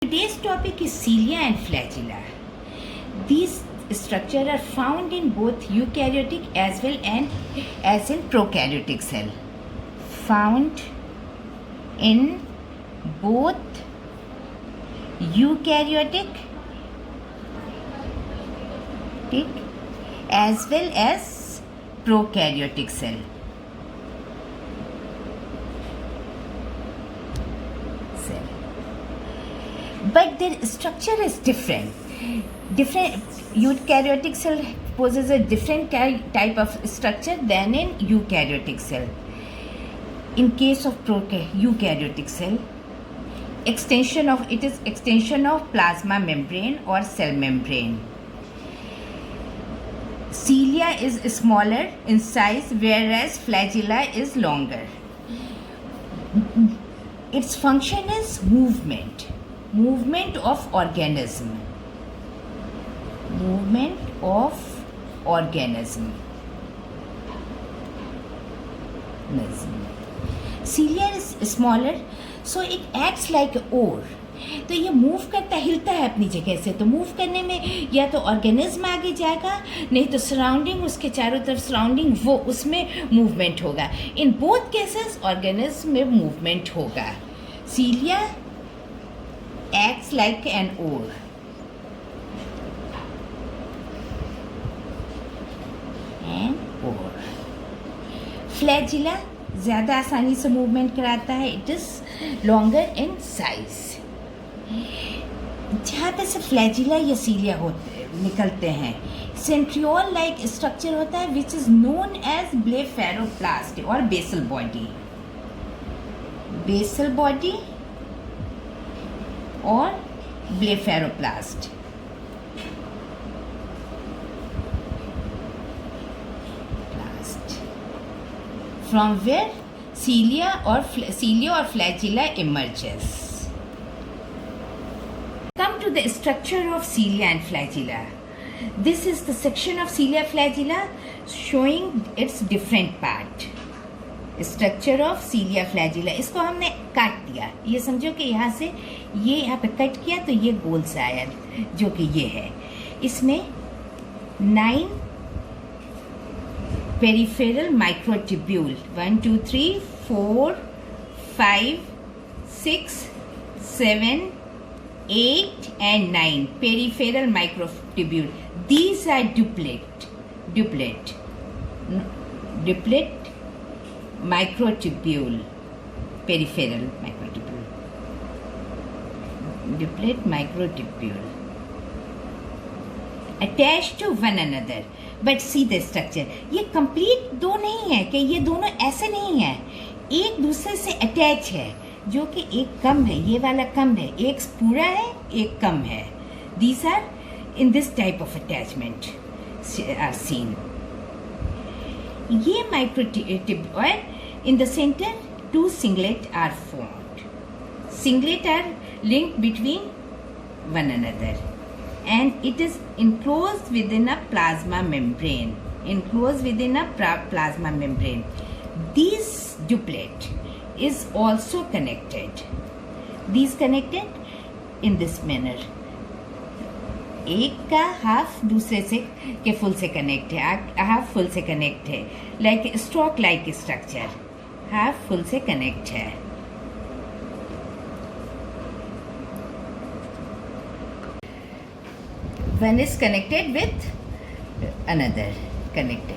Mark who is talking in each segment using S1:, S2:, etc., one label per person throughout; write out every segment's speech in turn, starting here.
S1: Today's topic is cilia and flagella. These structures are found in both eukaryotic as well as in prokaryotic cell. Found in both eukaryotic as well as prokaryotic cell. But their structure is different. Eukaryotic cell poses a different type of structure than in eukaryotic cell. In case of eukaryotic cell, extension of plasma membrane or cell membrane. Cilia is smaller in size, whereas flagella is longer. Its function is movement of organism. Cilia is smaller, so it acts like an oar. तो ये move करता हिलता है अपनी जगह से, तो move करने में या तो ऑर्गेनिज्म आगे जाएगा, नहीं तो सराउंडिंग, उसके चारों तरफ सराउंडिंग, वो उसमें मूवमेंट होगा. इन बोथ केसेस ऑर्गेनिज्म में मूवमेंट होगा. सीलिया acts like an oar. Flagella ज़्यादा आसानी से मूवमेंट कराता है. It is longer in size. जहाँ पे से फ्लैजिला या सीलिया निकलते हैं, सेंट्रियोल लाइक स्ट्रक्चर होता है which is known as blepharoplast और basal body or blepharoplast. From where cilia or flagella emerges. Come to the structure of cilia and flagella. This is the section of cilia flagella showing its different part. Structure of सीलिया flagella. इसको हमने काट दिया. ये समझो कि यहाँ से ये यहाँ पे कट किया तो ये गोल सा आया, जो कि ये है. इसमें 9 peripheral microtubule, 1 2 3 4 5 6 7 8 and 9 peripheral microtubule. These are duplet microtubule, peripheral microtubule, duplet microtubule attached to one another. But see the structure. ये complete दो नहीं है कि ये दोनों ऐसे नहीं है, एक दूसरे से अटैच है, जो कि एक कम है, ये वाला कम है, एक पूरा है, एक कम है. These are in this type of attachment are seen. ये माइक्रोट्यूब और in the center 2 singlet are formed. Singlet are linked between one another, and it is enclosed within a plasma membrane. This duplet is also connected. These connected in this manner. एक का half दूसरे से के full से connect है, half full से connect है, like stroke like structure, half full से कनेक्ट है. One is connected with another, connected,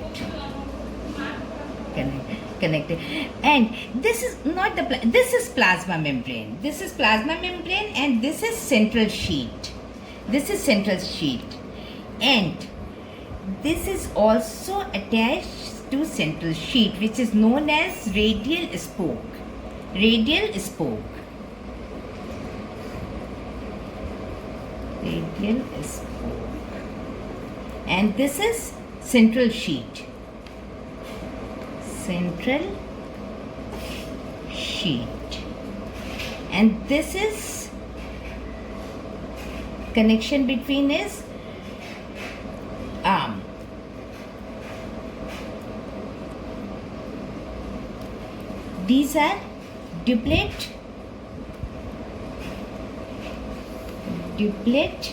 S1: and this is not this is plasma membrane. And this is central sheet. And this is also attached to central sheet, which is known as radial spoke. And this is central sheet. And this is connection between his arm. These are duplet duplet,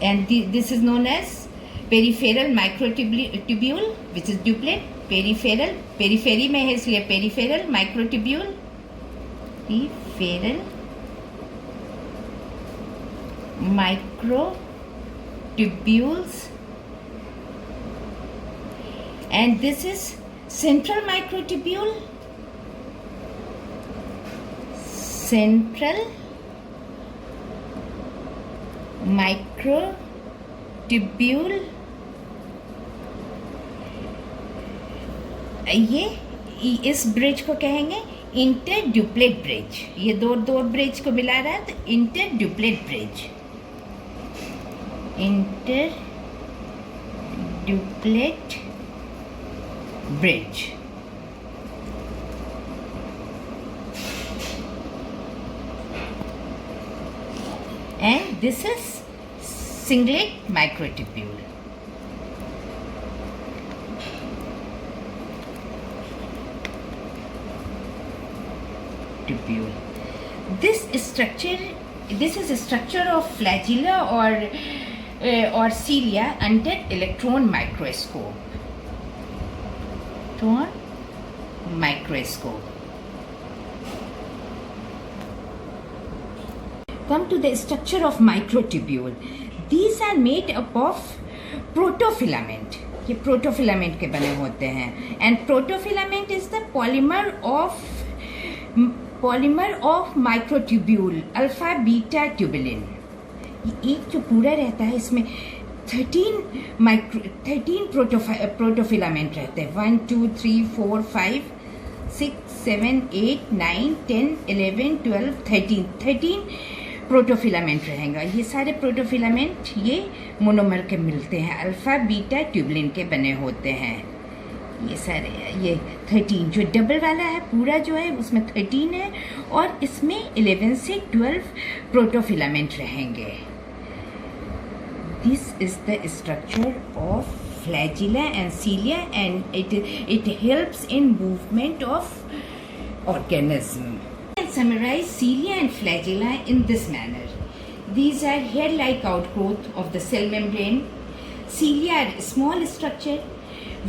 S1: and this is known as peripheral microtubule, which is duplet. Peripheral, periphery में है इसलिए peripheral microtubule, peripheral microtubules, and this is central microtubule, central microtubule. ये इस bridge को कहेंगे इंटरड्यूप्लेट bridge. ये दो bridge को मिला रहा है तो इंटरड्यूप्लेट ब्रिज, इंटरड्यूप्लेट bridge. And this is singlet microtubule. This is a structure of flagella or cilia under electron microscope. Come to the structure of microtubule. These are made up of protofilament. ये protofilament के बने होते हैं. And protofilament is the polymer of microtubule, alpha beta tubulin. एक जो पूरा रहता है इसमें 13 प्रोटोफिलामेंट रहते हैं. 1 2 3 4 5 6 7 8 9 10 11 12 13 प्रोटोफिलामेंट रहेगा. ये सारे प्रोटोफिलामेंट ये मोनोमर के मिलते हैं, अल्फा बीटा ट्यूबलिन के बने होते हैं. ये सारे ये 13 जो डबल वाला है पूरा जो है उसमें 13 है और इसमें 11 से 12 प्रोटोफिलामेंट रहेंगे. This is the structure of flagella and cilia, and it helps in movement of organism. Summarize cilia and flagella in this manner. These are hair-like outgrowth of the cell membrane. Cilia are small structure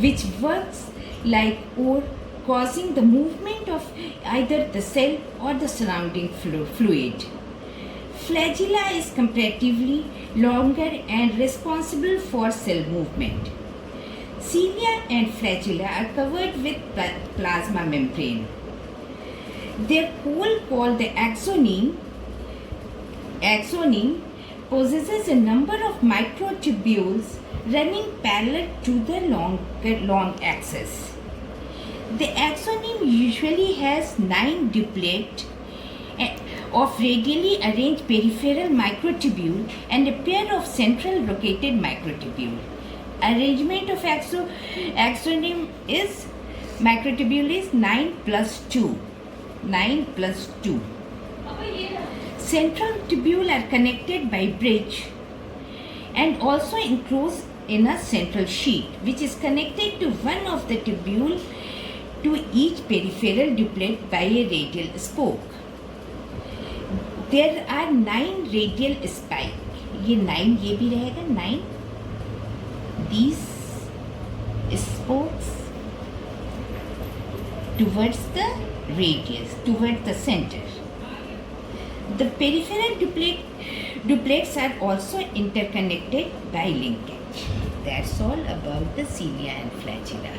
S1: which works like oar, causing the movement of either the cell or the surrounding fluid. Flagella is comparatively longer and responsible for cell movement. Cilia and flagella are covered with plasma membrane. Their pole, called the axoneme, possesses a number of microtubules running parallel to the long axis. The axoneme usually has 9 duplet of radially arranged peripheral microtubule and a pair of central located microtubule. Arrangement of axoneme is microtubule is 9 plus 2. 9 plus 2. Central tubule are connected by bridge and also enclosed in a central sheet which is connected to one of the tubule to each peripheral duplet by a radial spoke. There are 9 radial spike. ये 9 ये भी रहेगा 9. These spokes towards the radius, towards the center. The peripheral duplets are also interconnected by linkage. That's all about the cilia and flagella.